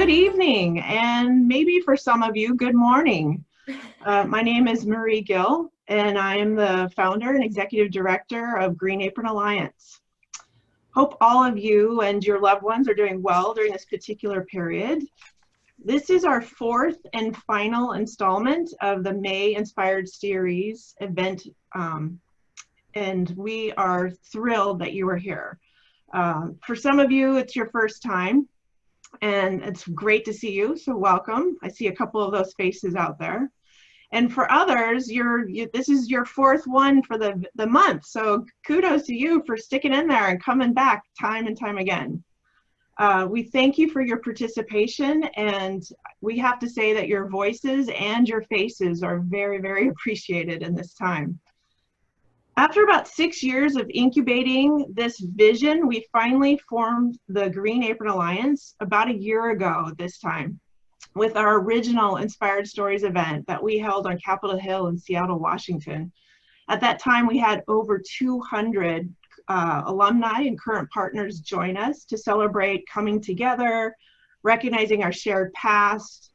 good evening, and maybe for some of you, good morning. My name is Marie Gill, and I am the founder and executive director of Green Apron Alliance. Hope all of you and your loved ones are doing well during this particular period. This is our fourth and final installment of the May Inspired Series event, and we are thrilled that you are here. For some of you, it's your first time, and it's great to see you, so welcome. I see a couple of those faces out there. And for others, this is your fourth one for the month, so kudos to you for sticking in there and coming back time and time again. We thank you for your participation, and we have to say that your voices and your faces are very, very appreciated in this time. After about 6 years of incubating this vision, we finally formed the Green Apron Alliance about a year ago this time with our original Inspired Stories event that we held on Capitol Hill in Seattle, Washington. At that time, we had over 200 alumni and current partners join us to celebrate coming together, recognizing our shared past,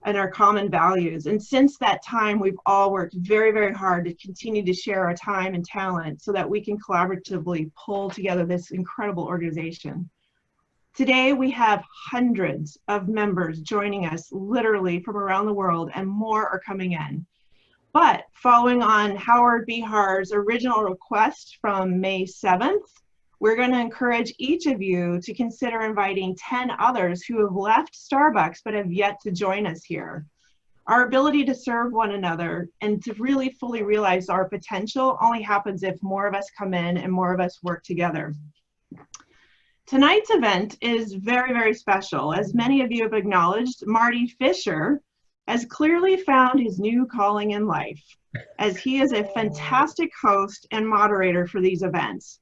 and our common values. And since that time, we've all worked very, very hard to continue to share our time and talent so that we can collaboratively pull together this incredible organization. Today, we have hundreds of members joining us literally from around the world, and more are coming in. But following on Howard Bihar's original request from May 7th, we're going to encourage each of you to consider inviting 10 others who have left Starbucks but have yet to join us here. Our ability to serve one another and to really fully realize our potential only happens if more of us come in and more of us work together. Tonight's event is very, very special. As many of you have acknowledged, Marty Fisher has clearly found his new calling in life, as he is a fantastic host and moderator for these events.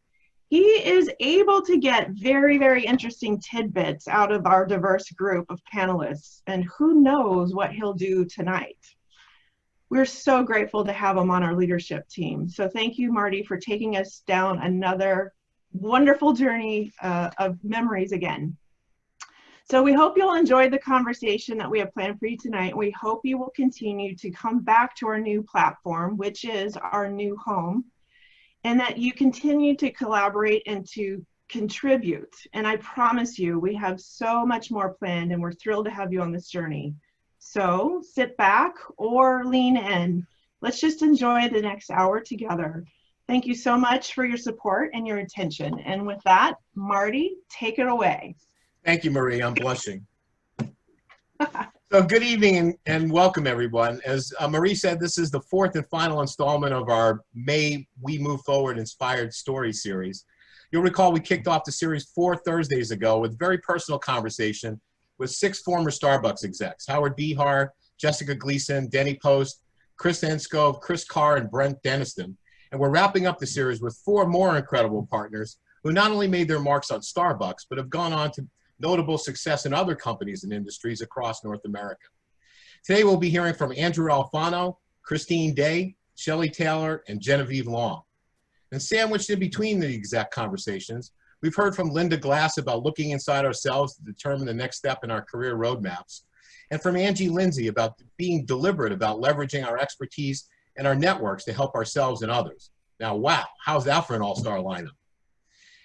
He is able to get very, very interesting tidbits out of our diverse group of panelists, and who knows what he'll do tonight. We're so grateful to have him on our leadership team. So thank you, Marty, for taking us down another wonderful journey of memories again. So we hope you'll enjoy the conversation that we have planned for you tonight. We hope you will continue to come back to our new platform, which is our new home, and that you continue to collaborate and to contribute. And I promise you, we have so much more planned, and we're thrilled to have you on this journey. So sit back or lean in. Let's just enjoy the next hour together. Thank you so much for your support and your attention. And with that, Marty, take it away. Thank you, Marie. I'm blushing. So good evening and welcome, everyone. As Marie said, this is the fourth and final installment of our May We Move Forward Inspired Story series. You'll recall we kicked off the series 4 Thursdays ago with a very personal conversation with 6 former Starbucks execs: Howard Bihar, Jessica Gleason, Denny Post, Chris Enskove, Chris Carr, and Brent Deniston. And we're wrapping up the series with 4 more incredible partners who not only made their marks on Starbucks, but have gone on to notable success in other companies and industries across North America. Today we'll be hearing from Andrew Alfano, Christine Day, Shelley Taylor, and Genevieve Long. And sandwiched in between the exec conversations, we've heard from Linda Glass about looking inside ourselves to determine the next step in our career roadmaps, and from Angie Lindsay about being deliberate about leveraging our expertise and our networks to help ourselves and others. Now, wow, how's that for an all-star lineup?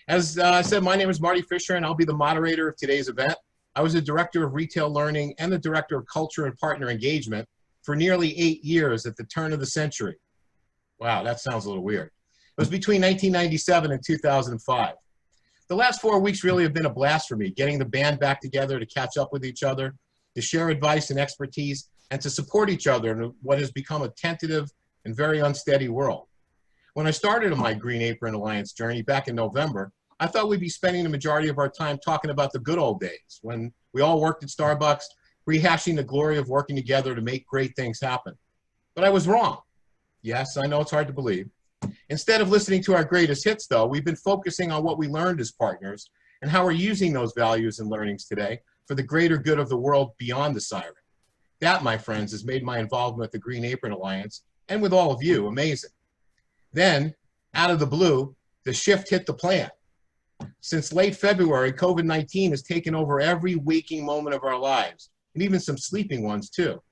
As I said, my name is Marty Fisher, and I'll be the moderator of today's event. I was the Director of Retail Learning and the Director of Culture and Partner Engagement for nearly 8 years at the turn of the century. Wow, that sounds a little weird. It was between 1997 and 2005. The last 4 weeks really have been a blast for me, getting the band back together to catch up with each other, to share advice and expertise, and to support each other in what has become a tentative and very unsteady world. When I started on my Green Apron Alliance journey back in November, I thought we'd be spending the majority of our time talking about the good old days when we all worked at Starbucks, rehashing the glory of working together to make great things happen. But I was wrong. Yes, I know it's hard to believe. Instead of listening to our greatest hits, though, we've been focusing on what we learned as partners and how we're using those values and learnings today for the greater good of the world beyond the siren. That, my friends, has made my involvement with the Green Apron Alliance, and with all of you, amazing. Then, out of the blue, the shift hit the plan. Since late February, COVID-19 has taken over every waking moment of our lives, and even some sleeping ones too.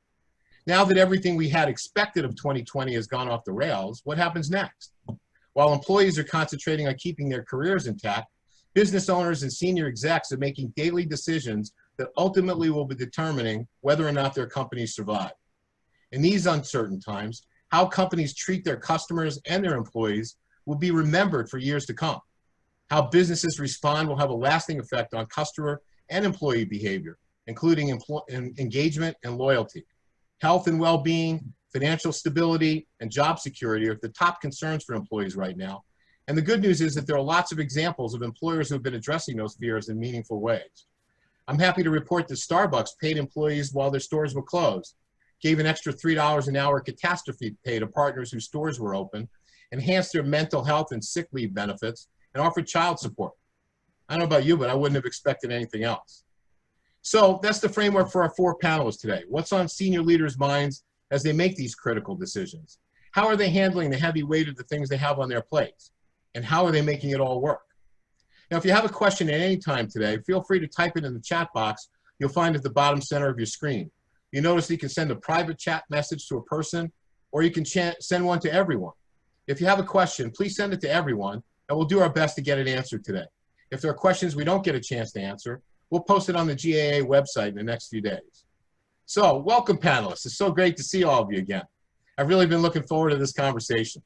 Now that everything we had expected of 2020 has gone off the rails, what happens next? While employees are concentrating on keeping their careers intact, business owners and senior execs are making daily decisions that ultimately will be determining whether or not their companies survive. In these uncertain times, how companies treat their customers and their employees will be remembered for years to come. How businesses respond will have a lasting effect on customer and employee behavior, including engagement and loyalty. Health and well-being, financial stability, and job security are the top concerns for employees right now. And the good news is that there are lots of examples of employers who have been addressing those fears in meaningful ways. I'm happy to report that Starbucks paid employees while their stores were closed, gave an extra $3 an hour catastrophe pay to partners whose stores were open, enhanced their mental health and sick leave benefits, and offered child support. I don't know about you, but I wouldn't have expected anything else. So that's the framework for our 4 panelists today. What's on senior leaders' minds as they make these critical decisions? How are they handling the heavy weight of the things they have on their plates? And how are they making it all work? Now, if you have a question at any time today, feel free to type it in the chat box you'll find at the bottom center of your screen. You notice you can send a private chat message to a person, or you can send one to everyone. If you have a question, please send it to everyone, and we'll do our best to get it answered today. If there are questions we don't get a chance to answer, we'll post it on the GAA website in the next few days. So, welcome panelists. It's so great to see all of you again. I've really been looking forward to this conversation.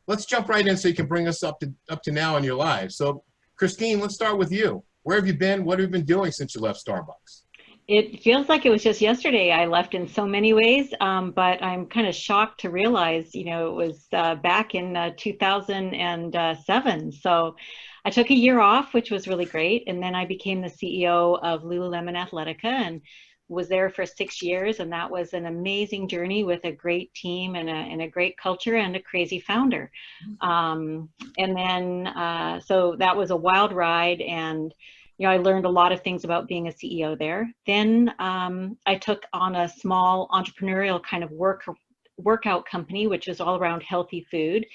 Let's jump right in so you can bring us up to now in your lives. So, Christine, let's start with you. Where have you been? What have you been doing since you left Starbucks? It feels like it was just yesterday I left in so many ways, but I'm kind of shocked to realize, you know, it was back in 2007. So I took a year off, which was really great. And then I became the CEO of Lululemon Athletica and was there for 6 years. And that was an amazing journey with a great team and a great culture and a crazy founder. And then, so that was a wild ride. And you know, I learned a lot of things about being a CEO there. Then I took on a small entrepreneurial kind of workout company, which is all around healthy food.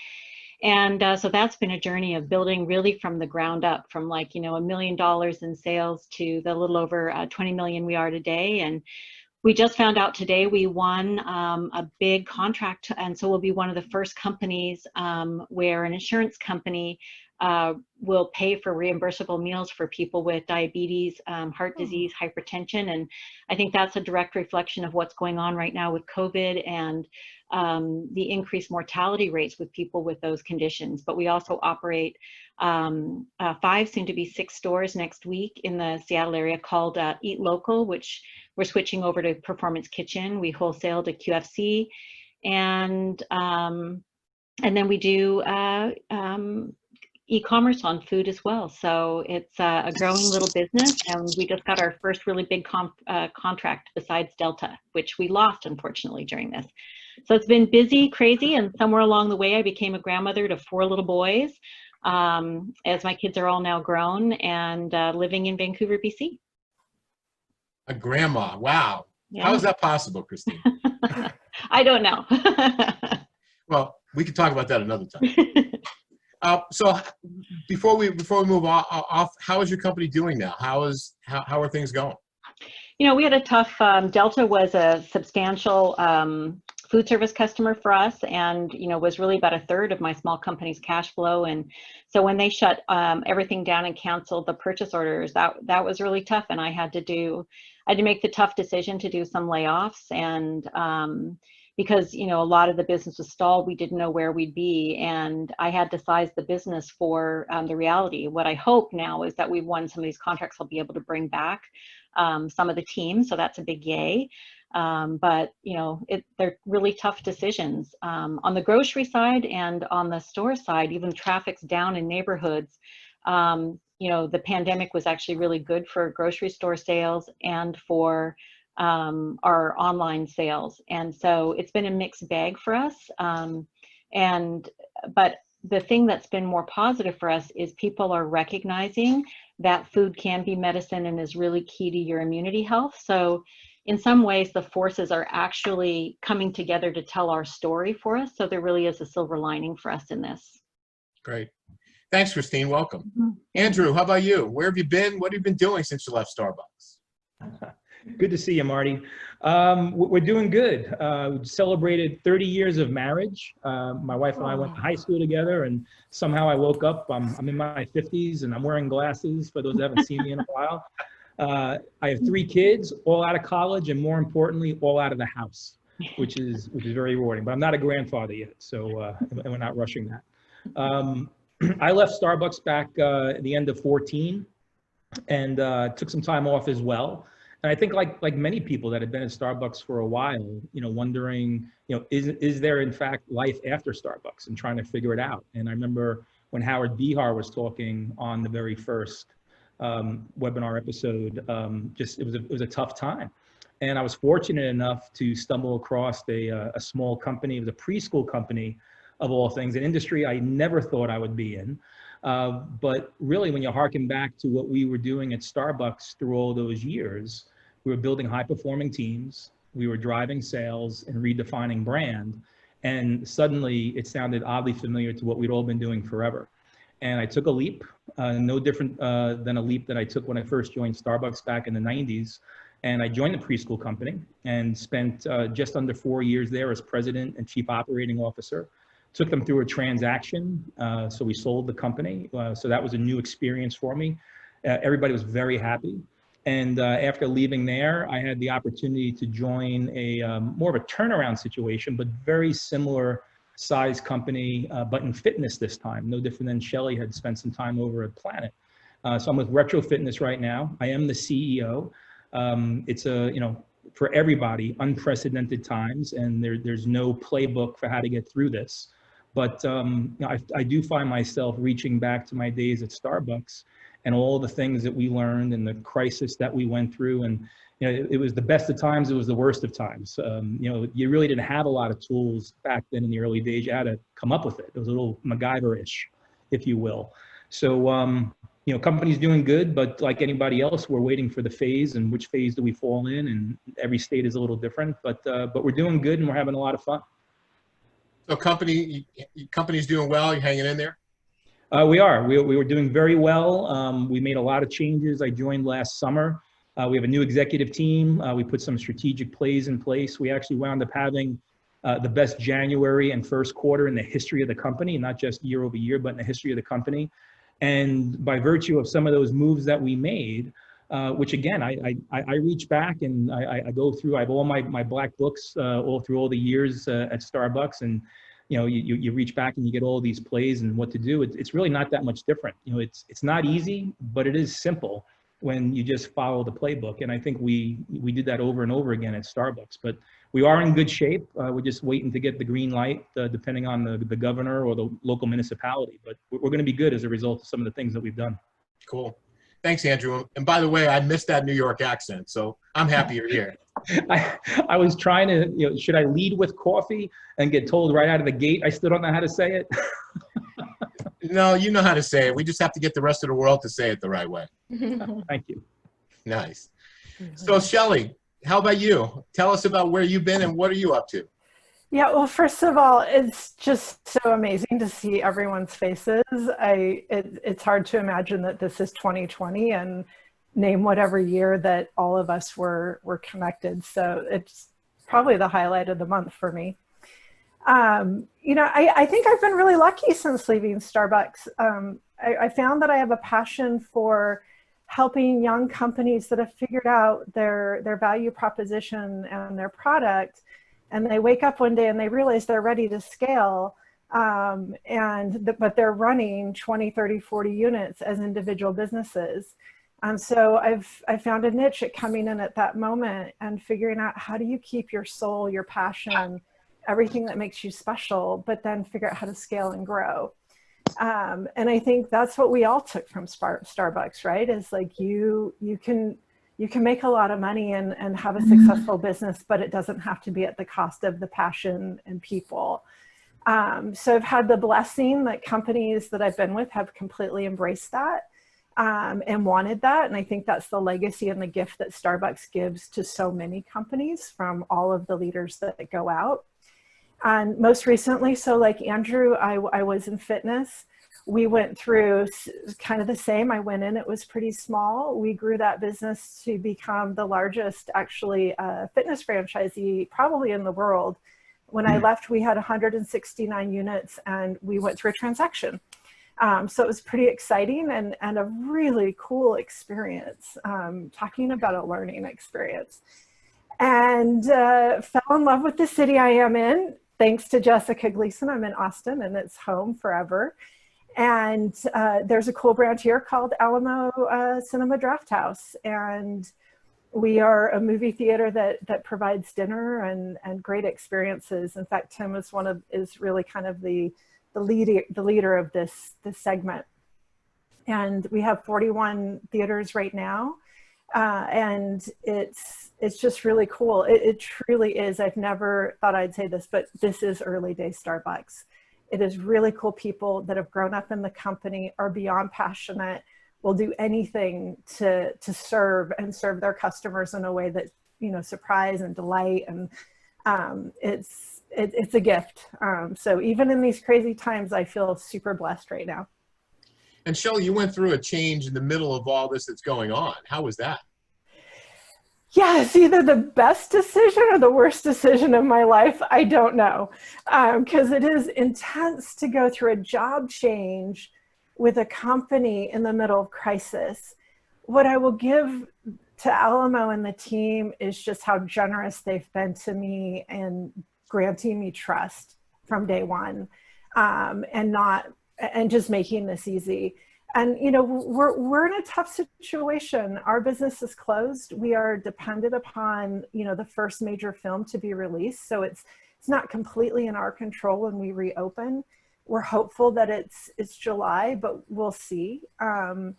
And so that's been a journey of building really from the ground up, from like, you know, $1 million in sales to the little over 20 million we are today. And we just found out today we won a big contract. And so we'll be one of the first companies where an insurance company will pay for reimbursable meals for people with diabetes, heart disease, hypertension. And I think that's a direct reflection of what's going on right now with COVID and the increased mortality rates with people with those conditions. But we also operate 5, soon to be 6 stores next week in the Seattle area called Eat Local, which we're switching over to Performance Kitchen. We wholesale to QFC. And then we do e-commerce on food as well. So it's a growing little business, and we just got our first really big contract besides Delta, which we lost unfortunately during this. So it's been busy, crazy, and somewhere along the way I became a grandmother to 4 little boys, as my kids are all now grown and living in Vancouver, BC. A grandma, wow. Yeah. How is that possible, Christine? I don't know. Well, we could talk about that another time. So before we move off, how is your company doing now? How are things going? You know, we had a tough, Delta was a substantial food service customer for us, and, you know, was really about 1/3 of my small company's cash flow. And so when they shut everything down and canceled the purchase orders, that was really tough. And I had to make the tough decision to do some layoffs. And because, you know, a lot of the business was stalled, we didn't know where we'd be. And I had to size the business for the reality. What I hope now is that we've won some of these contracts, I'll be able to bring back some of the team. So that's a big yay. But, you know, they're really tough decisions. On the grocery side and on the store side, even traffic's down in neighborhoods. You know, the pandemic was actually really good for grocery store sales and for our online sales. And so it's been a mixed bag for us. But the thing that's been more positive for us is people are recognizing that food can be medicine and is really key to your immunity health. So in some ways, the forces are actually coming together to tell our story for us. So there really is a silver lining for us in this. Great. Thanks, Christine. Welcome. Andrew, how about you? Where have you been? What have you been doing since you left Starbucks? Good to see you, Marty. We're doing good. We celebrated 30 years of marriage. My wife and I went to high school together, and somehow I woke up. I'm in my 50s, and I'm wearing glasses, for those that haven't seen me in a while. I have 3 kids, all out of college, and more importantly, all out of the house, which is very rewarding. But I'm not a grandfather yet, so and we're not rushing that. I left Starbucks back at the end of 14 and took some time off as well. And I think like many people that have been at Starbucks for a while, wondering, is there in fact life after Starbucks, and trying to figure it out. And I remember when Howard Behar was talking on the very first webinar episode, it was a tough time. And I was fortunate enough to stumble across a small company. It was a preschool company, of all things, an industry I never thought I would be in. But really, when you harken back to what we were doing at Starbucks through all those years, we were building high-performing teams, we were driving sales and redefining brand, and suddenly it sounded oddly familiar to what we'd all been doing forever. And I took a leap, no different than a leap that I took when I first joined Starbucks back in the 90s. And I joined the preschool company and spent just under 4 years there as president and chief operating officer. Took them through a transaction, so we sold the company. So that was a new experience for me. Everybody was very happy. And after leaving there, I had the opportunity to join a more of a turnaround situation, but very similar size company, but in fitness this time. No different than Shelley had spent some time over at Planet. So I'm with Retro Fitness right now. I am the CEO. It's for everybody, unprecedented times, and there's no playbook for how to get through this. But I do find myself reaching back to my days at Starbucks and all the things that we learned and the crisis that we went through. And it was the best of times, it was the worst of times. You really didn't have a lot of tools back then in the early days. You had to come up with it. It was a little MacGyver-ish, if you will. So company's doing good, but like anybody else, we're waiting for the phase, and which phase do we fall in? And every state is a little different, but we're doing good and we're having a lot of fun. So company's doing well, you're hanging in there? We are. We were doing very well. We made a lot of changes. I joined last summer. We have a new executive team. We put some strategic plays in place. We actually wound up having the best January and first quarter in the history of the company, not just year over year, but in the history of the company. And by virtue of some of those moves that we made, which again, I reach back and I go through, I have all my black books all through all the years at Starbucks, and you reach back and you get all these plays and what to do. It's really not that much different. It's not easy, but it is simple when you just follow the playbook. And I think we did that over and over again at Starbucks. But we are in good shape. We're just waiting to get the green light, depending on the governor or the local municipality. But we're going to be good as a result of some of the things that we've done. Cool. Thanks, Andrew. And by the way, I missed that New York accent, so I'm happy you're here. I was trying to, should I lead with coffee and get told right out of the gate I still don't know how to say it? No, you know how to say it. We just have to get the rest of the world to say it the right way. Thank you. Nice. So, Shelley, how about you? Tell us about where you've been and what are you up to? Yeah, well, first of all, it's just so amazing to see everyone's faces. It's hard to imagine that this is 2020 and name whatever year that all of us were connected. So it's probably the highlight of the month for me. I think I've been really lucky since leaving Starbucks. I found that I have a passion for helping young companies that have figured out their value proposition and their product, and they wake up one day and they realize they're ready to scale, but they're running 20, 30, 40 units as individual businesses. So I've found a niche at coming in at that moment and figuring out, how do you keep your soul, your passion, everything that makes you special, but then figure out how to scale and grow. And I think that's what we all took from Starbucks, right? Is like you can make a lot of money and have a successful business, but it doesn't have to be at the cost of the passion and people. So I've had the blessing that companies that I've been with have completely embraced that and wanted that. And I think that's the legacy and the gift that Starbucks gives to so many companies, from all of the leaders that go out. And most recently, so like Andrew, I was in fitness. we went through kind of the same. I went in, it was pretty small. We grew that business to become the largest, actually, fitness franchisee probably in the world. When I left, we had 169 units, and we went through a transaction. So it was pretty exciting and a really cool experience, talking about a learning experience. And fell in love with the city I am in. Thanks to Jessica Gleason, I'm in Austin, and it's home forever. And there's a cool brand here called Alamo Cinema Draft House. And we are a movie theater that provides dinner and great experiences. In fact, Tim is really kind of the leader of this segment. And we have 41 theaters right now. And it's just really cool. It truly is. I've never thought I'd say this, but this is early day Starbucks. It is really cool people that have grown up in the company, are beyond passionate, will do anything to serve their customers in a way that, you know, surprise and delight. And it's a gift. So even in these crazy times, I feel super blessed right now. And Shelley, you went through a change in the middle of all this that's going on. How was that? Yeah, it's either the best decision or the worst decision of my life. I don't know, because it is intense to go through a job change with a company in the middle of crisis. What I will give to Alamo and the team is just how generous they've been to me and granting me trust from day one, and just making this easy. And, you know, we're in a tough situation. Our business is closed. We are dependent upon, you know, the first major film to be released. So it's not completely in our control when we reopen. We're hopeful that it's July, but we'll see. And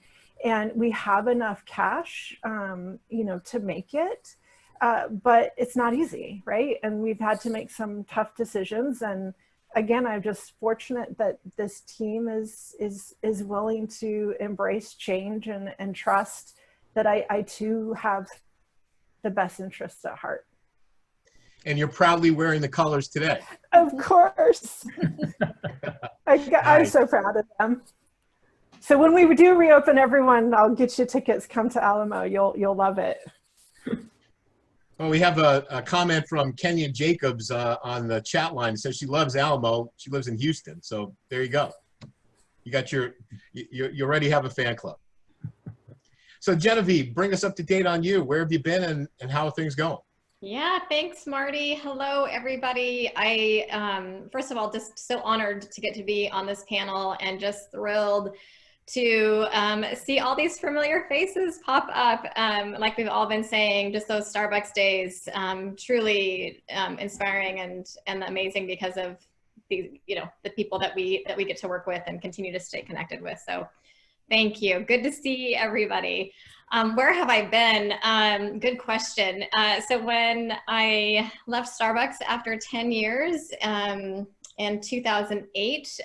we have enough cash, you know, to make it, but it's not easy, right? And we've had to make some tough decisions. And again, I'm just fortunate that this team is willing to embrace change and trust that I too have the best interests at heart. And you're proudly wearing the colors today. Of course. I'm so proud of them. So when we do reopen, everyone, I'll get you tickets. Come to Alamo. You'll love it. Well, we have a comment from Kenya Jacobs on the chat line. It says she loves Alamo. She lives in Houston. So there you go. You got you already have a fan club. So Genevieve, bring us up to date on you. Where have you been and how are things going? Yeah, thanks, Marty. Hello, everybody. I, first of all, just so honored to get to be on this panel and just thrilled to see all these familiar faces pop up. Like we've all been saying, just those Starbucks days, truly inspiring and amazing because of the people that we get to work with and continue to stay connected with. So thank you. Good to see everybody. Where have I been? Good question. So when I left Starbucks after 10 years in 2008,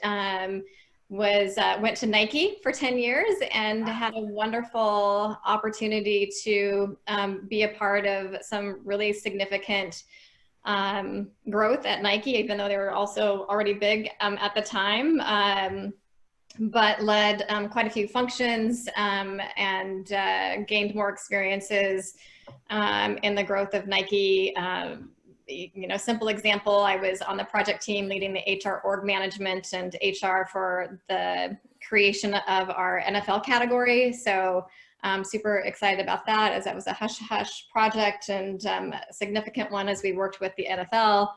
went to Nike for 10 years and had a wonderful opportunity to be a part of some really significant growth at Nike, even though they were also already big at the time, but led quite a few functions and gained more experiences in the growth of Nike. Simple example, I was on the project team leading the HR org management and HR for the creation of our NFL category. So I'm super excited about that, as that was a hush-hush project and a significant one as we worked with the NFL.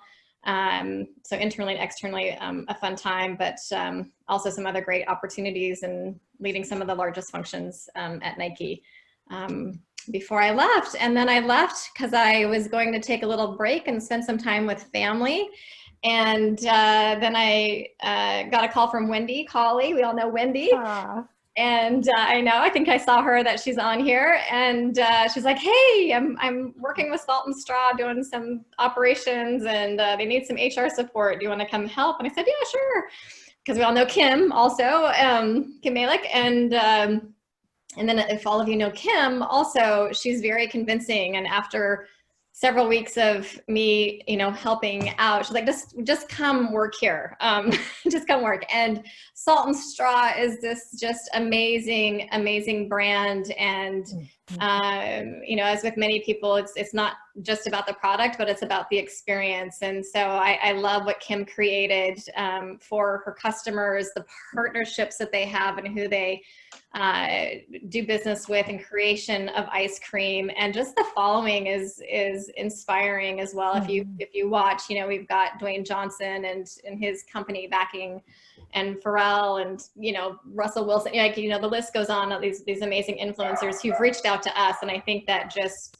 So internally and externally, a fun time, but also some other great opportunities in leading some of the largest functions at Nike. Before I left. And then I left because I was going to take a little break and spend some time with family. And then I got a call from Wendy Colley. We all know Wendy. Aww. And I think I saw her, that she's on here. And she's like, hey, I'm working with Salt and Straw doing some operations and they need some HR support. Do you want to come help? And I said, yeah, sure. Because we all know Kim also, Kim Malik. And then if all of you know Kim, also, she's very convincing. And after several weeks of me, helping out. She's like, just come work here. Just come work. And Salt and Straw is this just amazing, amazing brand. And, as with many people, it's not just about the product, but it's about the experience. And so I love what Kim created for her customers, the partnerships that they have and who they do business with, and creation of ice cream, and just the following is inspiring as well. If you watch, we've got Dwayne Johnson and his company backing, and Pharrell, and Russell Wilson, the list goes on. These amazing influencers who've reached out to us, and I think that just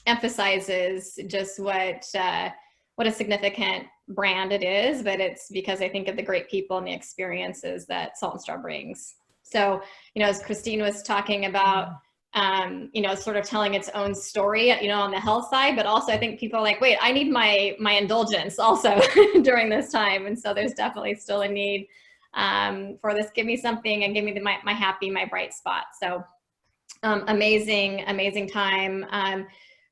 emphasizes just what a significant brand it is. But it's because I think of the great people and the experiences that Salt and Straw brings. So, as Christine was talking about, sort of telling its own story, on the health side, but also I think people are like, wait, I need my indulgence also during this time. And so there's definitely still a need for this. Give me something and give me my happy, my bright spot. So amazing, amazing time.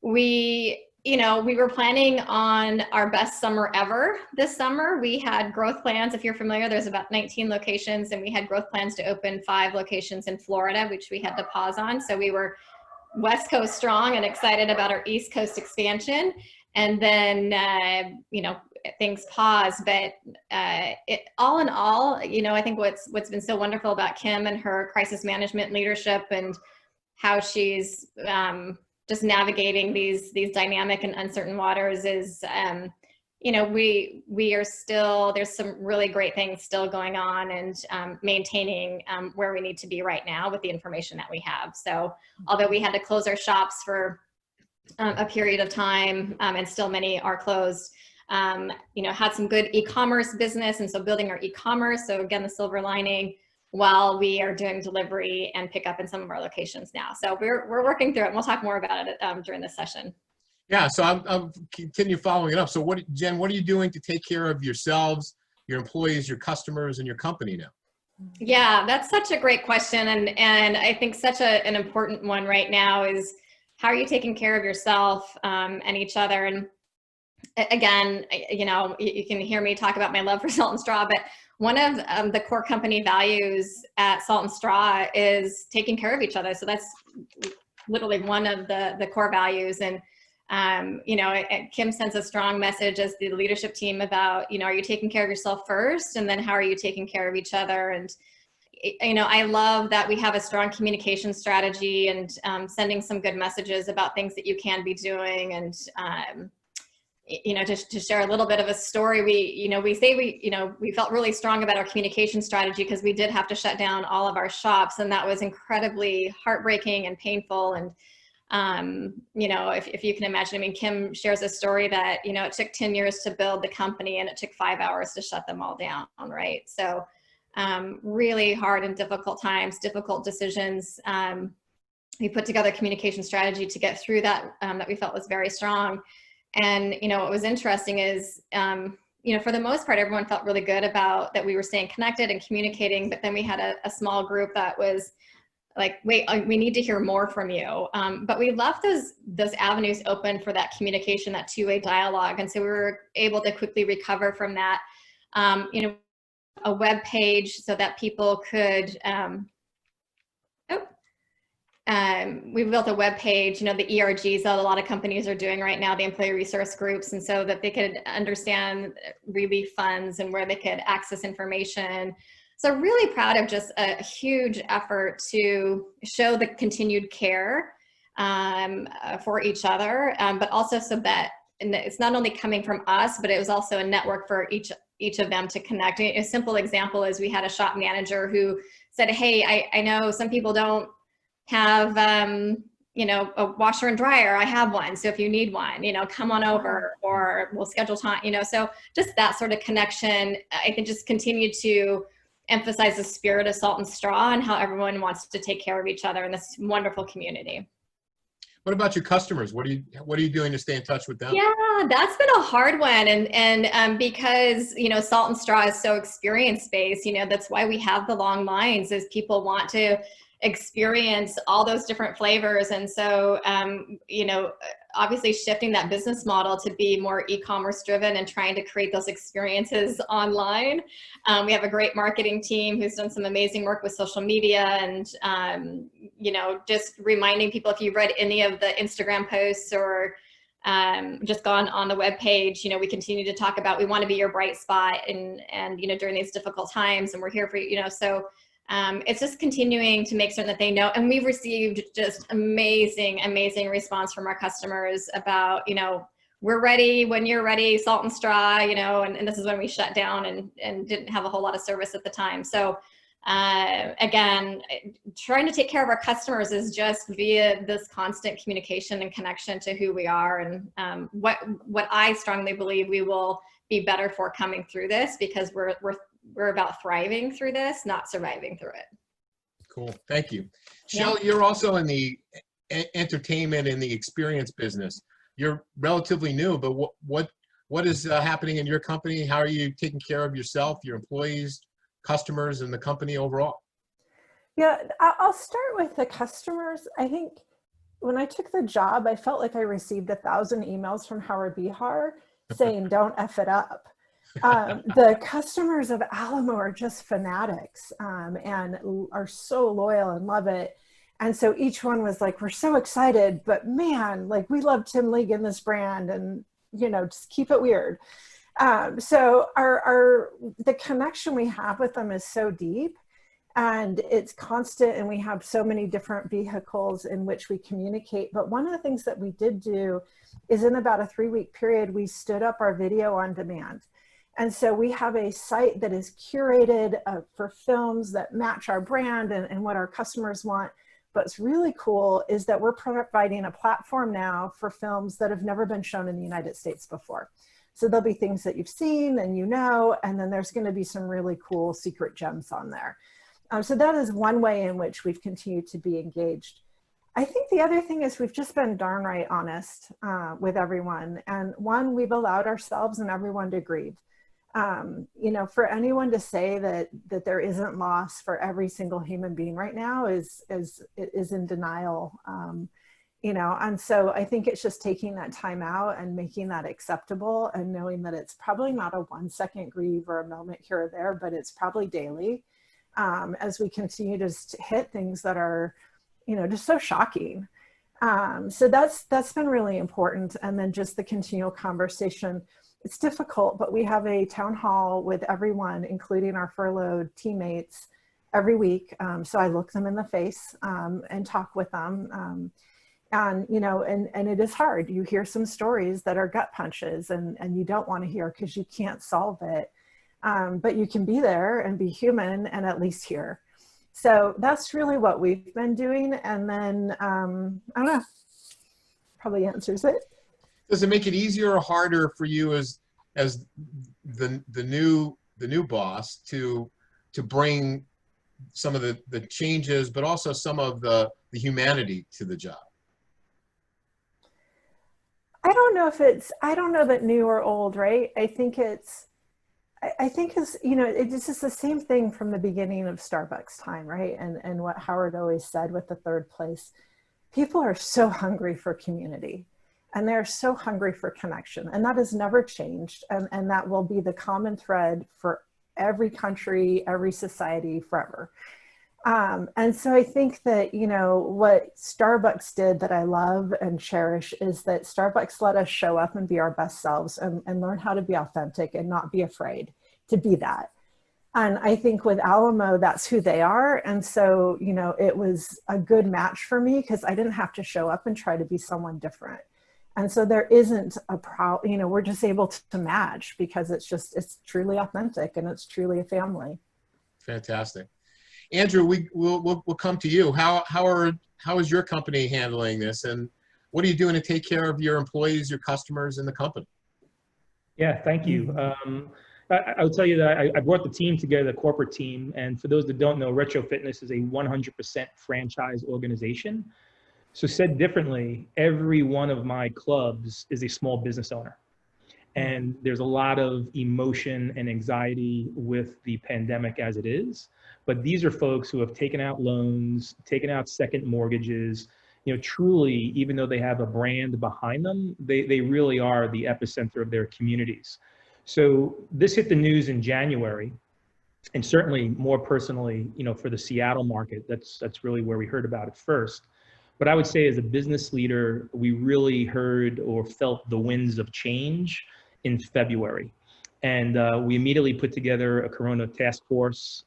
We were planning on our best summer ever this summer. We had growth plans. If you're familiar, there's about 19 locations, and we had growth plans to open 5 locations in Florida, which we had to pause on. So we were West Coast strong and excited about our East Coast expansion. And then, things paused. But all in all, I think what's been so wonderful about Kim and her crisis management leadership, and how she's just navigating these dynamic and uncertain waters is, we are still, there's some really great things still going on, and maintaining where we need to be right now with the information that we have. So although we had to close our shops for a period of time, and still many are closed, had some good e-commerce business, and so building our e-commerce. So again, the silver lining, while we are doing delivery and pickup in some of our locations now. So we're working through it, and we'll talk more about it during this session. Yeah, so I'll continue following it up. So Jen, what are you doing to take care of yourselves, your employees, your customers, and your company now? Yeah, that's such a great question. And I think such an important one right now is, how are you taking care of yourself and each other? And again, you can hear me talk about my love for Salt and Straw, but one of the core company values at Salt and Straw is taking care of each other. So that's literally one of the core values. And, Kim sends a strong message as the leadership team about, are you taking care of yourself first? And then how are you taking care of each other? And, I love that we have a strong communication strategy, and sending some good messages about things that you can be doing. And, just to share a little bit of a story, we felt really strong about our communication strategy because we did have to shut down all of our shops, and that was incredibly heartbreaking and painful. And, if you can imagine, Kim shares a story that, it took 10 years to build the company, and it took 5 hours to shut them all down, right? So really hard and difficult times, difficult decisions. We put together a communication strategy to get through that, that we felt was very strong. And, what was interesting is, for the most part, everyone felt really good about that we were staying connected and communicating, but then we had a small group that was like, wait, we need to hear more from you. But we left those avenues open for that communication, that two-way dialogue. And so we were able to quickly recover from that, a web page so that people could, we built a web page, the ERGs that a lot of companies are doing right now, the employee resource groups, and so that they could understand relief funds and where they could access information. So really proud of just a huge effort to show the continued care for each other, but also so that, and it's not only coming from us, but it was also a network for each of them to connect. A simple example is we had a shop manager who said, hey, I know some people don't have, a washer and dryer. I have one. So if you need one, come on over, or we'll schedule time, so just that sort of connection, I think, just continue to emphasize the spirit of Salt and Straw and how everyone wants to take care of each other in this wonderful community. What about your customers? What are you doing to stay in touch with them? Yeah, that's been a hard one. And because, Salt and Straw is so experience-based, that's why we have the long lines, is people want to experience all those different flavors. And so, obviously shifting that business model to be more e-commerce driven and trying to create those experiences online. We have a great marketing team who's done some amazing work with social media and, you know, just reminding people, if you've read any of the Instagram posts or just gone on the webpage, you know, we continue to talk about, we want to be your bright spot and, you know, during these difficult times, and we're here for you, you know, so it's just continuing to make certain that they know. And we've received just amazing, amazing response from our customers about, you know, we're ready when you're ready, salt and straw, you know, and this is when we shut down and didn't have a whole lot of service at the time. So again, trying to take care of our customers is just via this constant communication and connection to who we are, and what I strongly believe we will be better for coming through this, because we're about thriving through this, not surviving through it. Cool, thank you. Shelley, you're also in the entertainment and the experience business. You're relatively new, but what is happening in your company? How are you taking care of yourself, your employees, customers, and the company overall? Yeah, I'll start with the customers. I think when I took the job, I felt like I received 1,000 emails from Howard Behar saying, don't F it up. The customers of Alamo are just fanatics and are so loyal and love it. And so each one was like, we're so excited, but man, like, we love Tim League in this brand, and, you know, just keep it weird. So the connection we have with them is so deep, and it's constant, and we have so many different vehicles in which we communicate. But one of the things that we did do is, in about a 3-week period, we stood up our video on demand. And so we have a site that is curated for films that match our brand and what our customers want. But what's really cool is that we're providing a platform now for films that have never been shown in the United States before. So there'll be things that you've seen and you know, and then there's going to be some really cool secret gems on there. So that is one way in which we've continued to be engaged. I think the other thing is we've just been darn right honest with everyone. And one, we've allowed ourselves and everyone to grieve. You know, for anyone to say that there isn't loss for every single human being right now is in denial. You know, and so I think it's just taking that time out and making that acceptable, and knowing that it's probably not a 1-second grieve or a moment here or there, but it's probably daily as we continue to hit things that are, you know, just so shocking. So that's been really important. And then just the continual conversation. It's difficult, but we have a town hall with everyone, including our furloughed teammates, every week. So I look them in the face and talk with them. And, you know, and it is hard. You hear some stories that are gut punches and you don't want to hear because you can't solve it. But you can be there and be human and at least hear. So that's really what we've been doing. And then, I don't know, probably answers it. Does it make it easier or harder for you as the new boss to bring some of the changes, but also some of the humanity to the job? I don't know that new or old, right? I think it's, you know, it's just the same thing from the beginning of Starbucks time, right? And what Howard always said with the third place, people are so hungry for community. And they're so hungry for connection, and that has never changed. And that will be the common thread for every country, every society, forever. And so I think that, you know, what Starbucks did that I love and cherish is that Starbucks let us show up and be our best selves and learn how to be authentic and not be afraid to be that. And I think with Alamo, that's who they are. And so, you know, it was a good match for me because I didn't have to show up and try to be someone different. And so there isn't a problem, you know, we're just able to match because it's truly authentic and it's truly a family. Fantastic. Andrew, we'll come to you. How is your company handling this, and what are you doing to take care of your employees, your customers, and the company? Yeah, thank you. I'll tell you that I brought the team together, the corporate team, and for those that don't know, Retro Fitness is a 100% franchise organization. So said differently, every one of my clubs is a small business owner. And there's a lot of emotion and anxiety with the pandemic as it is. But these are folks who have taken out loans, taken out second mortgages, truly, even though they have a brand behind them, they really are the epicenter of their communities. So this hit the news in January, and certainly more personally, for the Seattle market, that's really where we heard about it first. But I would say as a business leader, we really heard or felt the winds of change in February. And we immediately put together a Corona task force.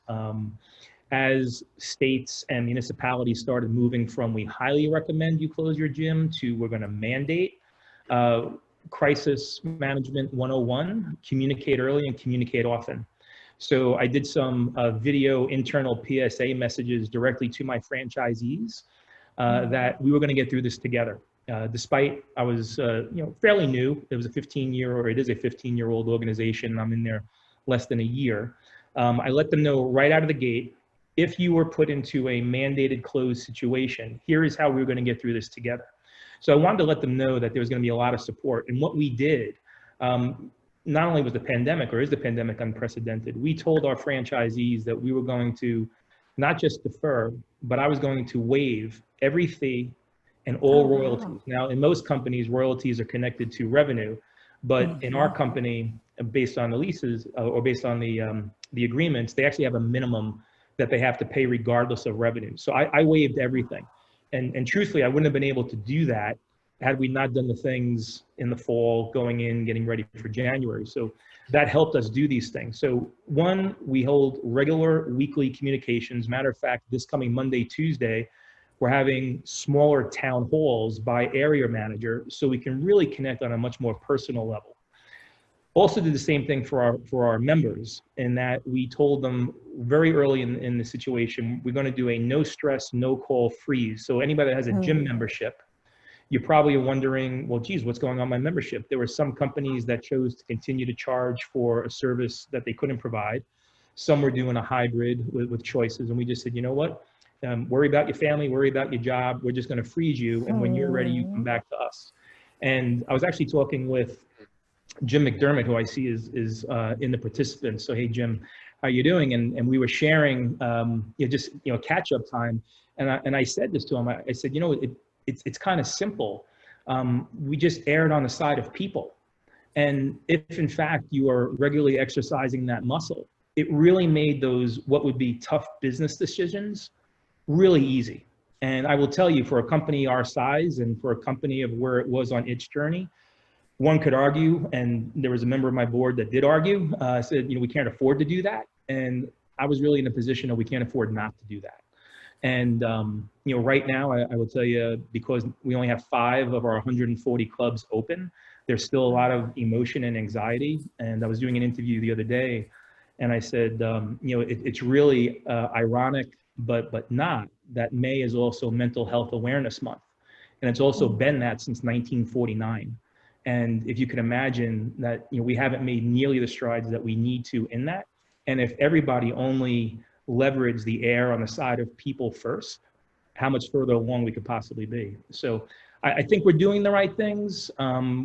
As states and municipalities started moving from we highly recommend you close your gym to we're going to mandate, crisis management 101, communicate early and communicate often. So I did some video internal PSA messages directly to my franchisees that we were going to get through this together. Despite I was fairly new. It was a 15-year-old organization. I'm in there less than a year. I let them know right out of the gate, if you were put into a mandated closed situation, here is how we were going to get through this together. So I wanted to let them know that there was going to be a lot of support. And what we did, not only was the pandemic, or is the pandemic unprecedented, we told our franchisees that we were going to not just defer, but I was going to waive every fee and all royalties. Now, in most companies, royalties are connected to revenue, but in our company, based on the leases or based on the agreements, they actually have a minimum that they have to pay regardless of revenue. So I waived everything. And truthfully, I wouldn't have been able to do that had we not done the things in the fall, going in, getting ready for January. So that helped us do these things. So one, we hold regular weekly communications. Matter of fact, this coming Monday, Tuesday, we're having smaller town halls by area manager so we can really connect on a much more personal level. Also did the same thing for our members, in that we told them very early in the situation, we're going to do a no stress, no call freeze. So anybody that has a gym membership, you're probably wondering, well, geez, what's going on with my membership? There were some companies that chose to continue to charge for a service that they couldn't provide. Some were doing a hybrid with choices. And we just said, you know what? Worry about your family, worry about your job. We're just going to freeze you. And when you're ready, you come back to us. And I was actually talking with Jim McDermott, who I see is in the participants. So, hey, Jim, how you doing? And we were sharing catch up time. And I said this to him. I said, it's kind of simple. We just erred on the side of people. And if in fact you are regularly exercising that muscle, it really made those what would be tough business decisions really easy. And I will tell you, for a company our size and for a company of where it was on its journey, one could argue, and there was a member of my board that did argue, said, we can't afford to do that. And I was really in a position of we can't afford not to do that. And, right now, I will tell you, because we only have 5 of our 140 clubs open, there's still a lot of emotion and anxiety. And I was doing an interview the other day, and I said, it's really ironic, but not, that May is also Mental Health Awareness Month. And it's also been that since 1949. And if you can imagine that, we haven't made nearly the strides that we need to in that. And if everybody only leveraged the air on the side of people first, how much further along we could possibly be. So I think we're doing the right things.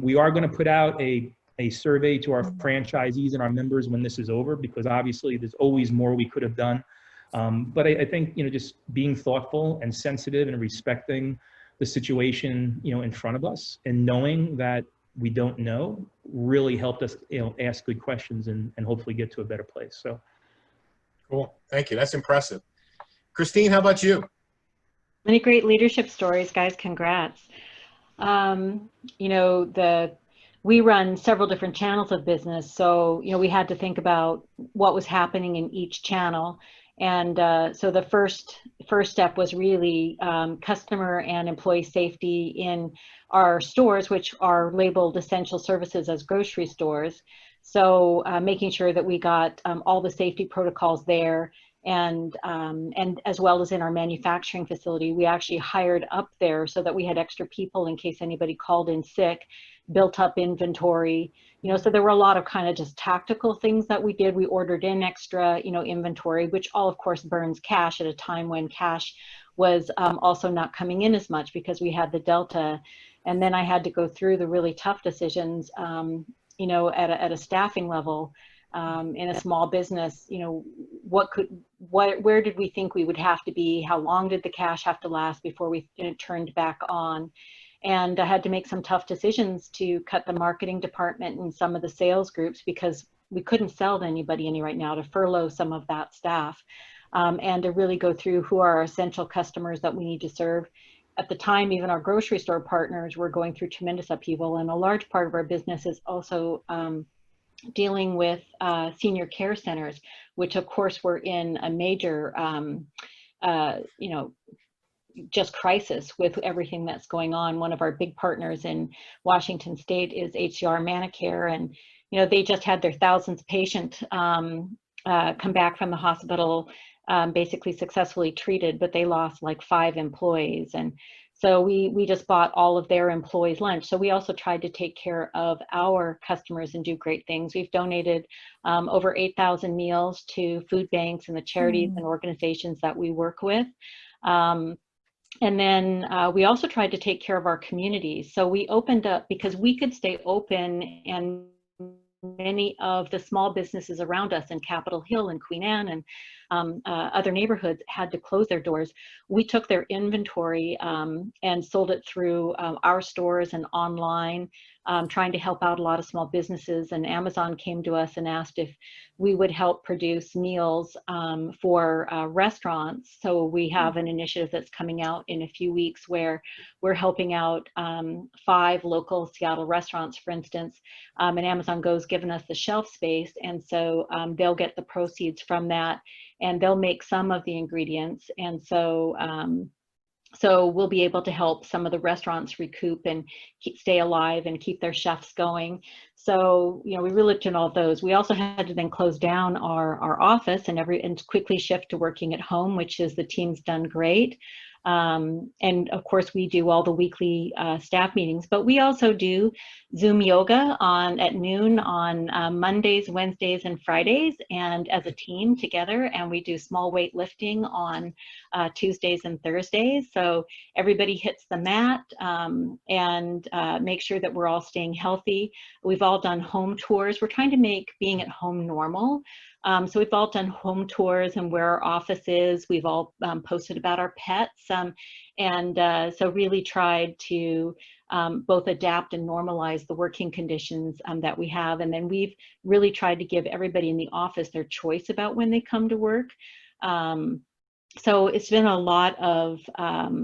We are going to put out a survey to our franchisees and our members when this is over, because obviously there's always more we could have done. But I think, just being thoughtful and sensitive and respecting the situation, in front of us, and knowing that we don't know, really helped us, ask good questions and hopefully get to a better place. So. Cool. Thank you. That's impressive. Christine, how about you? Many great leadership stories, guys. Congrats. We run several different channels of business. So, we had to think about what was happening in each channel. And so the first step was really customer and employee safety in our stores, which are labeled essential services as grocery stores. So making sure that we got all the safety protocols there, and as well as in our manufacturing facility, we actually hired up there so that we had extra people in case anybody called in sick, built up inventory, so there were a lot of kind of just tactical things that we did. We ordered in extra, inventory, which all of course burns cash at a time when cash was also not coming in as much because we had the Delta. And then I had to go through the really tough decisions, at a staffing level. in a small business, you know, where did we think we would have to be? How long did the cash have to last before we turned back on? And I had to make some tough decisions to cut the marketing department and some of the sales groups because we couldn't sell to anybody right now, to furlough some of that staff, and to really go through who are our essential customers that we need to serve. At the time, even our grocery store partners were going through tremendous upheaval, and a large part of our business is also dealing with senior care centers, which of course were in a major, you know, just crisis with everything that's going on. One of our big partners in Washington State is HCR Manicare, and you know, they just had their 1,000th patient come back from the hospital, basically successfully treated, but they lost like 5 employees. And so we just bought all of their employees lunch. So we also tried to take care of our customers and do great things. We've donated over 8,000 meals to food banks and the charities and organizations that we work with. And then we also tried to take care of our communities. So we opened up because we could stay open, and many of the small businesses around us in Capitol Hill and Queen Anne and other neighborhoods had to close their doors. We took their inventory and sold it through our stores and online, trying to help out a lot of small businesses. And Amazon came to us and asked if we would help produce meals for restaurants. So we have an initiative that's coming out in a few weeks where we're helping out 5 local Seattle restaurants, for instance, and Amazon Go's given us the shelf space. And so they'll get the proceeds from that, and they'll make some of the ingredients. And so so we'll be able to help some of the restaurants recoup and stay alive and keep their chefs going. So, you know, we really looked at all those. We also had to then close down our office and quickly shift to working at home, which is the team's done great. And of course, we do all the weekly staff meetings, but we also do Zoom yoga at noon on Mondays, Wednesdays, and Fridays, and as a team together. And we do small weight lifting on Tuesdays and Thursdays. So everybody hits the mat and make sure that we're all staying healthy. We've all done home tours. We're trying to make being at home normal. So we've all done home tours and where our office is. We've all posted about our pets, and so really tried to both adapt and normalize the working conditions that we have. And then we've really tried to give everybody in the office their choice about when they come to work. So it's been a lot of,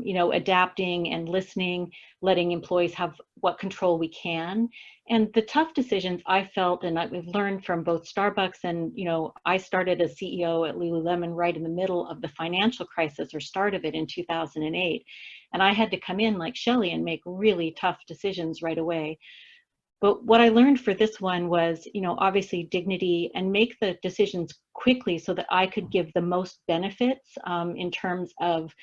you know, adapting and listening, letting employees have what control we can. And the tough decisions I felt, and I've learned from both Starbucks and, you know, I started as CEO at Lululemon right in the middle of the financial crisis, or start of it, in 2008. And I had to come in like Shelley and make really tough decisions right away. But what I learned for this one was, you know, obviously dignity, and make the decisions quickly so that I could give the most benefits in terms of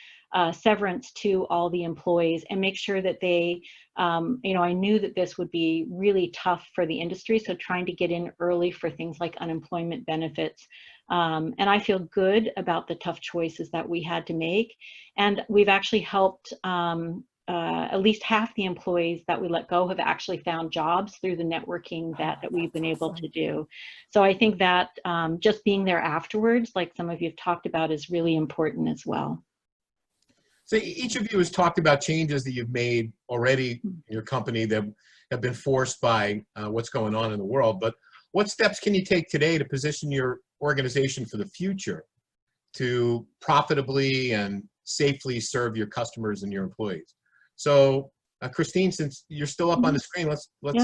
severance to all the employees, and make sure that they, you know, I knew that this would be really tough for the industry. So trying to get in early for things like unemployment benefits. And I feel good about the tough choices that we had to make. And we've actually helped at least half the employees that we let go have actually found jobs through the networking that we've been able to do. So I think that just being there afterwards, like some of you have talked about, is really important as well. So each of you has talked about changes that you've made already in your company that have been forced by what's going on in the world. But what steps can you take today to position your organization for the future to profitably and safely serve your customers and your employees? So, Christine, since you're still up on the screen, what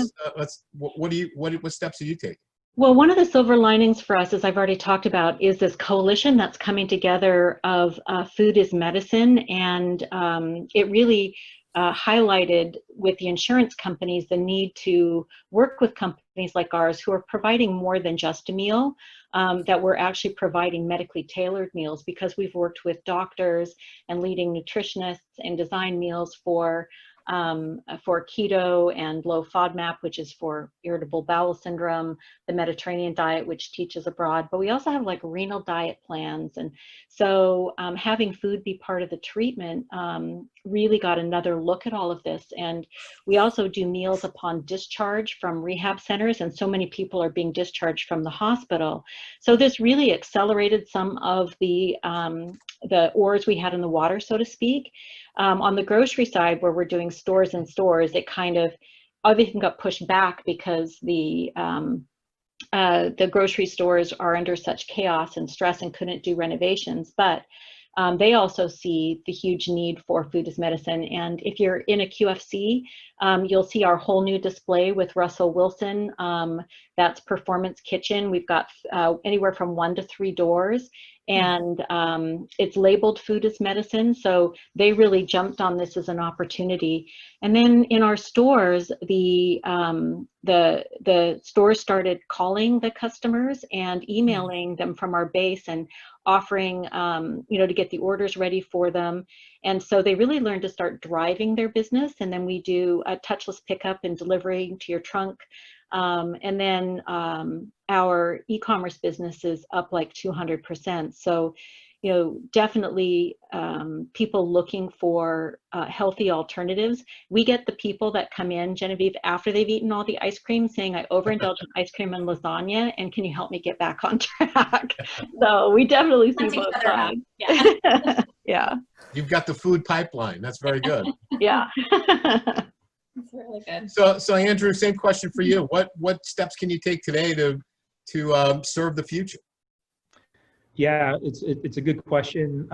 steps are you taking? Well, one of the silver linings for us, as I've already talked about, is this coalition that's coming together of food is medicine, and it really highlighted with the insurance companies the need to work with companies like ours who are providing more than just a meal, that we're actually providing medically tailored meals, because we've worked with doctors and leading nutritionists and design meals for for keto and low FODMAP, which is for irritable bowel syndrome, the Mediterranean diet, which teaches abroad, but we also have like renal diet plans. And so having food be part of the treatment really got another look at all of this. And we also do meals upon discharge from rehab centers, and so many people are being discharged from the hospital. So this really accelerated some of the ores we had in the water, so to speak. On the grocery side, where we're doing stores and stores, it kind of, everything got pushed back because the grocery stores are under such chaos and stress and couldn't do renovations. But they also see the huge need for food as medicine. And if you're in a QFC, you'll see our whole new display with Russell Wilson. That's Performance Kitchen. We've got anywhere from 1 to 3 doors. And it's labeled food as medicine. So they really jumped on this as an opportunity. And then in our stores, the stores started calling the customers and emailing them from our base and offering, to get the orders ready for them. And so they really learned to start driving their business. And then we do a touchless pickup and delivery to your trunk. And then our e-commerce business is up like 200%. So, definitely people looking for healthy alternatives. We get the people that come in, Genevieve, after they've eaten all the ice cream saying, I overindulged in ice cream and lasagna, and can you help me get back on track? So we definitely see both sides. Yeah. Yeah. You've got the food pipeline. That's very good. Yeah. That's really good. So Andrew, same question for you. What steps can you take today to serve the future? Yeah, it's a good question.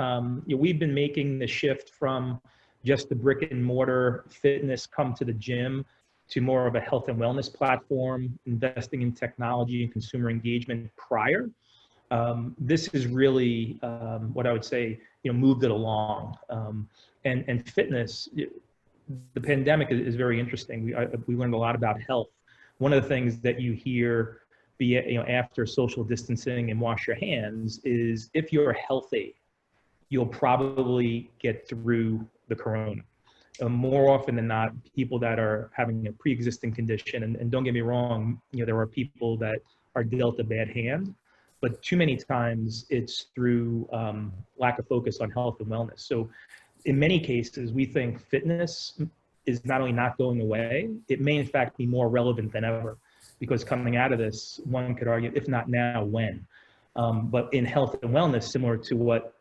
We've been making the shift from just the brick and mortar fitness, come to the gym, to more of a health and wellness platform, investing in technology and consumer engagement prior. This is really what I would say, moved it along. And fitness, the pandemic is very interesting. We learned a lot about health. One of the things that you hear, be it, after social distancing and wash your hands, is if you're healthy, you'll probably get through the corona. More often than not, people that are having a pre-existing condition, and don't get me wrong, there are people that are dealt a bad hand, but too many times it's through lack of focus on health and wellness. So in many cases, we think fitness is not only not going away, it may in fact be more relevant than ever, because coming out of this, one could argue, if not now, when? But in health and wellness, similar to what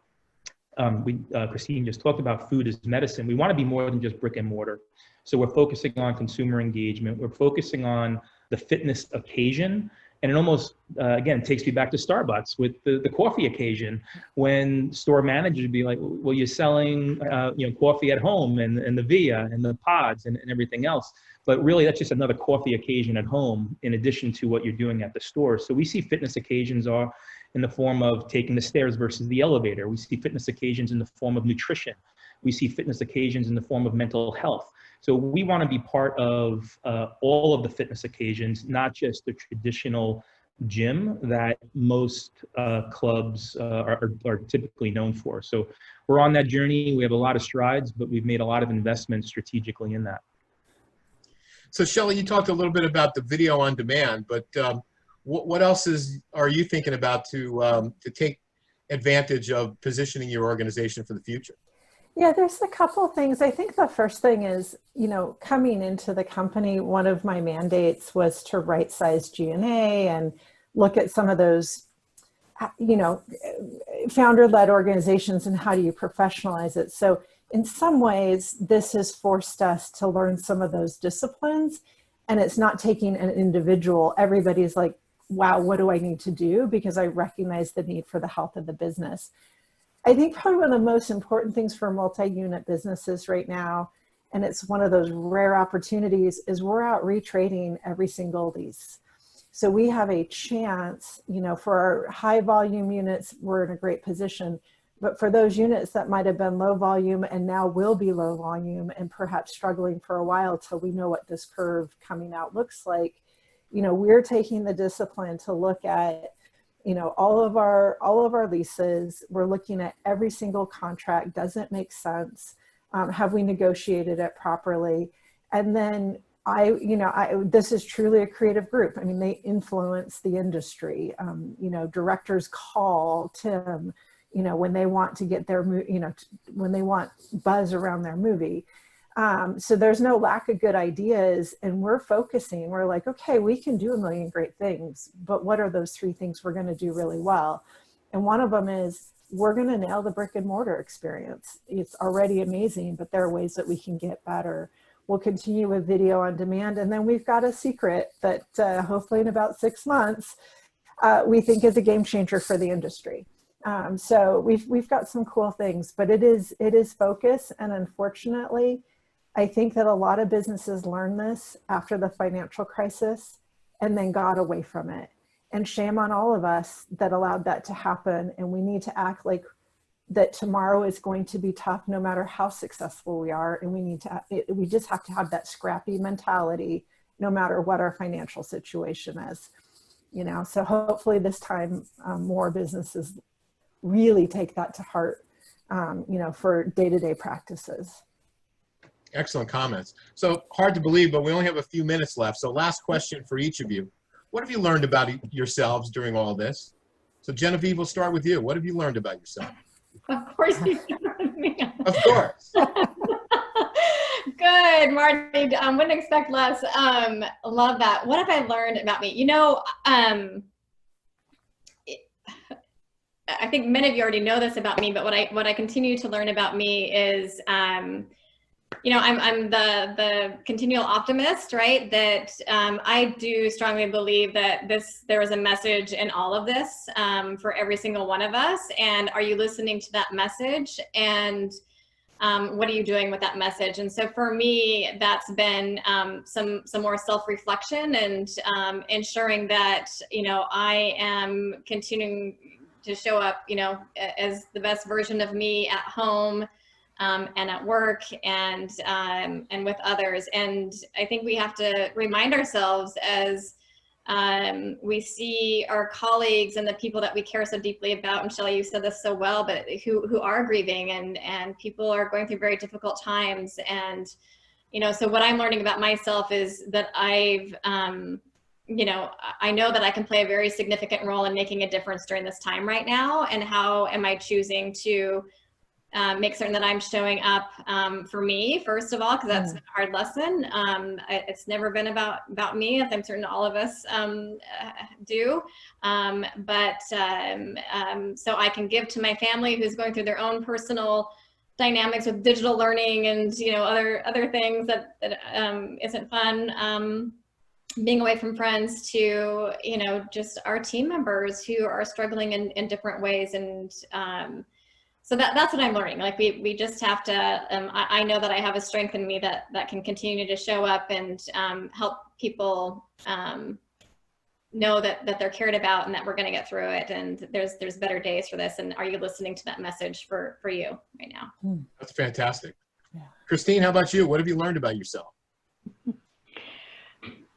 Christine just talked about, food as medicine, we want to be more than just brick and mortar. So we're focusing on consumer engagement. We're focusing on the fitness occasion. And it almost, again, takes me back to Starbucks with the coffee occasion, when store managers would be like, well, you're selling coffee at home and the Via and the pods and everything else. But really, that's just another coffee occasion at home in addition to what you're doing at the store. So we see fitness occasions are in the form of taking the stairs versus the elevator. We see fitness occasions in the form of nutrition. We see fitness occasions in the form of mental health. So we want to be part of all of the fitness occasions, not just the traditional gym that most clubs are typically known for. So we're on that journey. We have a lot of strides, but we've made a lot of investments strategically in that. So Shelley, you talked a little bit about the video on demand, but what else are you thinking about to take advantage of positioning your organization for the future? Yeah, there's a couple of things. I think the first thing is, coming into the company, one of my mandates was to right-size G&A and look at some of those, founder-led organizations and how do you professionalize it. So in some ways, this has forced us to learn some of those disciplines, and it's not taking an individual. Everybody's like, wow, what do I need to do? Because I recognize the need for the health of the business. I think probably one of the most important things for multi-unit businesses right now, and it's one of those rare opportunities, is we're out retrading every single lease. So we have a chance, for our high volume units, we're in a great position. But for those units that might have been low volume and now will be low volume and perhaps struggling for a while till we know what this curve coming out looks like, we're taking the discipline to look at all of our leases. We're looking at every single contract. Does it make sense? Have we negotiated it properly? And then this is truly a creative group. I mean, they influence the industry. Directors call Tim, when they want to get their, when they want buzz around their movie. So there's no lack of good ideas, and we're focusing. We're like, okay, we can do a million great things, but what are those 3 things we're going to do really well? And one of them is we're going to nail the brick and mortar experience. It's already amazing, but there are ways that we can get better. We'll continue with video on demand. And then we've got a secret that hopefully in about 6 months, we think is a game changer for the industry. So we've got some cool things, but it is focus. And unfortunately, I think that a lot of businesses learned this after the financial crisis and then got away from it. And shame on all of us that allowed that to happen. And we need to act like that tomorrow is going to be tough no matter how successful we are. And we just have to have that scrappy mentality no matter what our financial situation is. So hopefully this time more businesses really take that to heart, for day-to-day practices. Excellent comments. So hard to believe, but we only have a few minutes left. So last question for each of you. What have you learned about yourselves during all this? So Genevieve, we'll start with you. What have you learned about yourself? Of course you do. Me. Of course. Good, Marty. Wouldn't expect less. Love that. What have I learned about me? I think many of you already know this about me, but what I continue to learn about me is, I'm the continual optimist, right? That I do strongly believe that there is a message in all of this for every single one of us. And are you listening to that message? And what are you doing with that message? And so for me, that's been some more self-reflection and ensuring that, I am continuing to show up, as the best version of me at home and at work and with others. And I think we have to remind ourselves as we see our colleagues and the people that we care so deeply about, and Shelley, you said this so well, but who are grieving and people are going through very difficult times. And, so what I'm learning about myself is that I know that I can play a very significant role in making a difference during this time right now. And how am I choosing to make certain that I'm showing up for me, first of all, because that's a hard lesson. It's never been about me, as I'm certain all of us do. So I can give to my family who's going through their own personal dynamics with digital learning and, other things that isn't fun. Being away from friends to, just our team members who are struggling in different ways. And so that's what I'm learning. Like we just have to, I know that I have a strength in me that can continue to show up and help people know that they're cared about and that we're going to get through it. And there's better days for this. And are you listening to that message for you right now? That's fantastic. Yeah. Christine, how about you? What have you learned about yourself?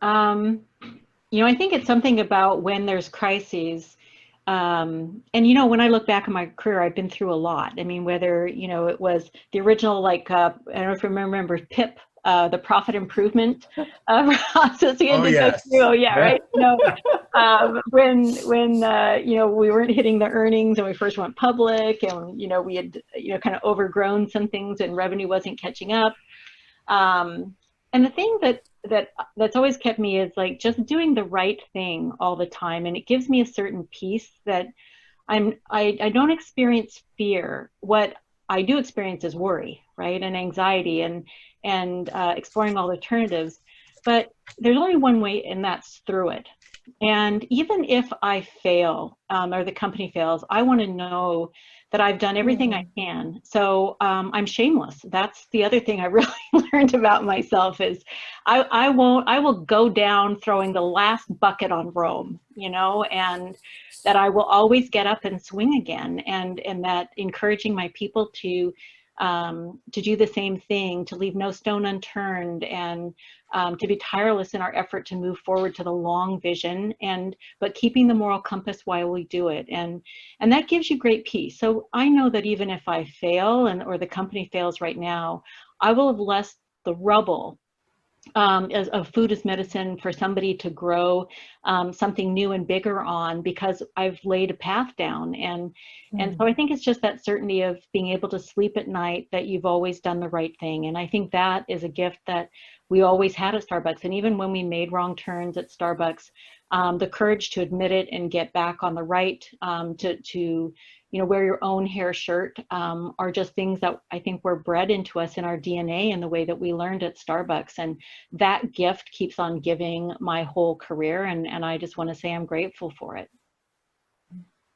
I think it's something about when there's crises. And, when I look back on my career, I've been through a lot. I mean, whether, it was the original, I don't know if you remember PIP, the profit improvement process. Oh, yes. Oh, yeah, right. When we weren't hitting the earnings and we first went public and, we had, kind of overgrown some things and revenue wasn't catching up. And the thing that's always kept me is just doing the right thing all the time. And it gives me a certain peace that I don't experience fear. What I do experience is worry, right? And anxiety and exploring all alternatives. But there's only one way, and that's through it. And even if I fail or the company fails, I want to know that I've done everything I can. So I'm shameless. That's the other thing I really learned about myself is I will go down throwing the last bucket on Rome, and that I will always get up and swing again. And that encouraging my people to do the same thing, to leave no stone unturned, and to be tireless in our effort to move forward to the long vision, but keeping the moral compass while we do it. And that gives you great peace. So I know that even if I fail or the company fails right now, I will have left the rubble of food as medicine for somebody to grow something new and bigger on, because I've laid a path down. And so I think it's just that certainty of being able to sleep at night that you've always done the right thing. And I think that is a gift that we always had at Starbucks. And even when we made wrong turns at Starbucks, the courage to admit it and get back on the right, to wear your own hair shirt, are just things that I think were bred into us in our DNA and the way that we learned at Starbucks. And that gift keeps on giving my whole career. And I just want to say I'm grateful for it.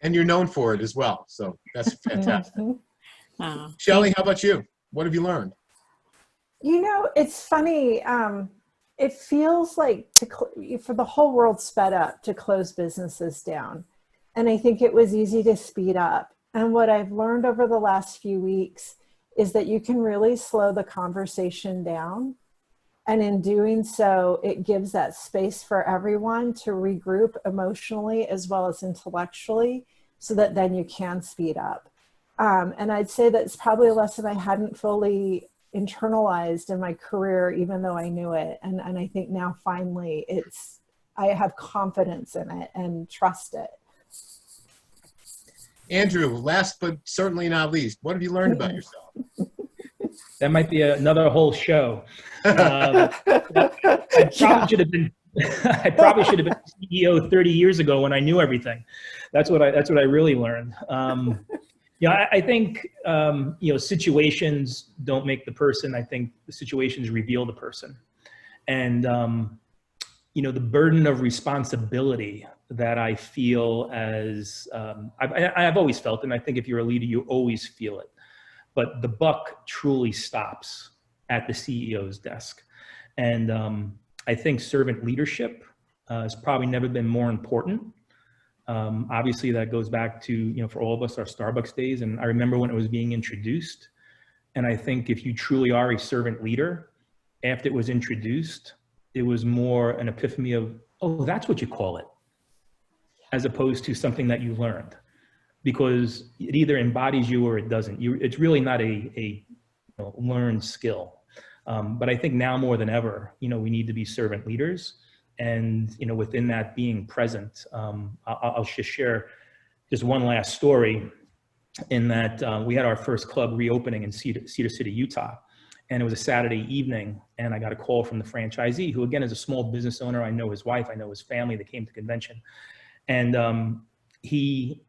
And you're known for it as well. So that's fantastic. Oh, Shelley, how about you? What have you learned? It's funny. It feels like for the whole world sped up to close businesses down. And I think it was easy to speed up. And what I've learned over the last few weeks is that you can really slow the conversation down. And in doing so, it gives that space for everyone to regroup emotionally as well as intellectually, so that then you can speed up. And I'd say that's probably a lesson I hadn't fully internalized in my career, even though I knew it. And I think now finally I have confidence in it and trust it. Andrew, last but certainly not least, what have you learned about yourself? That might be another whole show. I probably should have been CEO 30 years ago when I knew everything. That's what I really learned. I think situations don't make the person. I think the situations reveal the person, and the burden of responsibility that I feel as I've always felt, and I think if you're a leader, you always feel it. But the buck truly stops at the CEO's desk, and I think servant leadership has probably never been more important. Obviously, that goes back to for all of us our Starbucks days, and I remember when it was being introduced. And I think if you truly are a servant leader, after it was introduced, it was more an epiphany of, oh, that's what you call it, as opposed to something that you learned, because it either embodies you or it doesn't. It's really not a learned skill. But I think now more than ever, we need to be servant leaders, and within that being present. I'll just share just one last story, in that we had our first club reopening in Cedar City, Utah. And it was a Saturday evening, and I got a call from the franchisee, who again is a small business owner. I know his wife, I know his family. They came to convention. And he,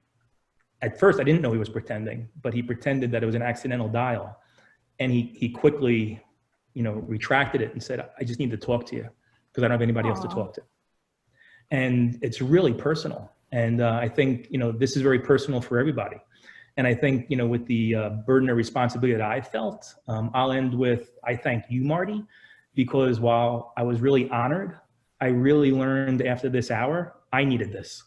at first I didn't know he was pretending, but he pretended that it was an accidental dial. And he quickly, retracted it and said, I just need to talk to you because I don't have anybody else to talk to. And it's really personal. And I think, this is very personal for everybody. And I think, with the burden of responsibility that I felt, I'll end with, I thank you, Marty, because while I was really honored, I really learned after this hour, I needed this.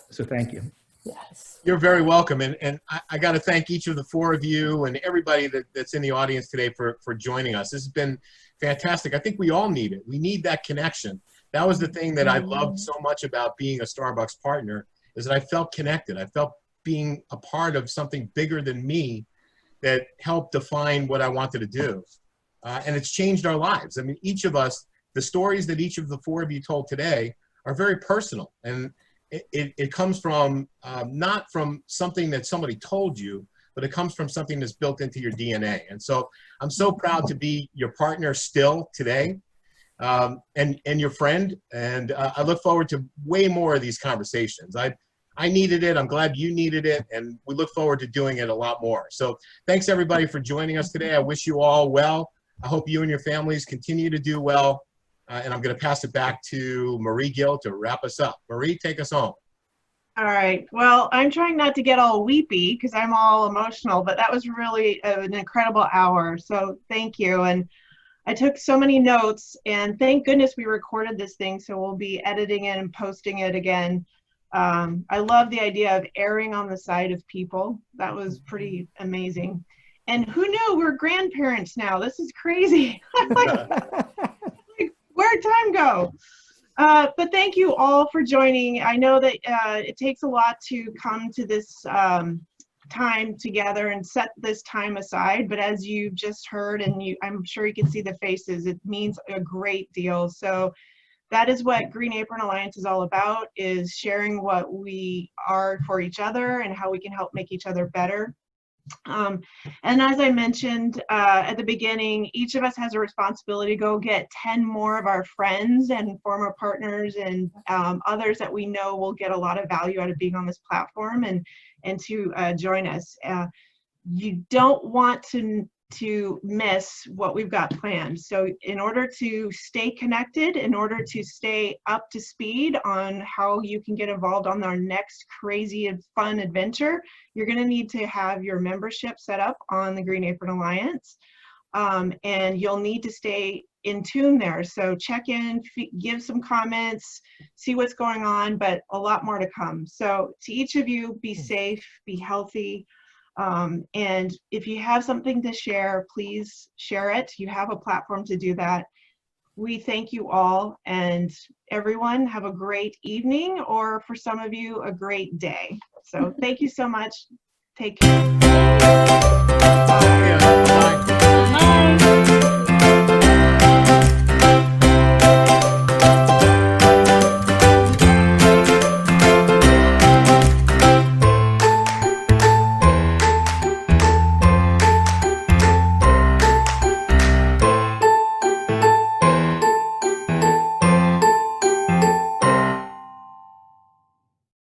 So thank you. Yes. You're very welcome. And I got to thank each of the four of you and everybody that's in the audience today for joining us. This has been fantastic. I think we all need it. We need that connection. That was the thing that I loved so much about being a Starbucks partner, is that I felt connected. I felt being a part of something bigger than me that helped define what I wanted to do. And it's changed our lives. I mean, each of us, the stories that each of the four of you told today are very personal. And it comes from, not from something that somebody told you, but it comes from something that's built into your DNA. And so I'm so proud to be your partner still today, and your friend. And I look forward to way more of these conversations. I needed it. I'm glad you needed it. And we look forward to doing it a lot more. So thanks everybody for joining us today. I wish you all well. I hope you and your families continue to do well. And I'm going to pass it back to Marie Gill to wrap us up. Marie, take us home. All right. Well, I'm trying not to get all weepy because I'm all emotional, but that was really an incredible hour. So thank you. And I took so many notes, and thank goodness we recorded this thing, so we'll be editing it and posting it again. I love the idea of erring on the side of people. That was pretty amazing. And who knew we're grandparents now? This is crazy. Where'd time go? But thank you all for joining. I know that it takes a lot to come to this time together and set this time aside, but as you've just heard, and I'm sure you can see the faces, it means a great deal. So that is what Green Apron Alliance is all about, is sharing what we are for each other and how we can help make each other better. And as I mentioned at the beginning, each of us has a responsibility to go get 10 more of our friends and former partners and others that we know will get a lot of value out of being on this platform and to join us. You don't want to miss what we've got planned. So in order to stay connected, in order to stay up to speed on how you can get involved on our next crazy and fun adventure, you're going to need to have your membership set up on the Green Apron Alliance. And you'll need to stay in tune there. So check in, give some comments, see what's going on, but a lot more to come. So to each of you, be safe, be healthy. And if you have something to share, please share it. You have a platform to do that. We thank you all, and everyone have a great evening, or for some of you, a great day. So thank you so much. Take care. Bye.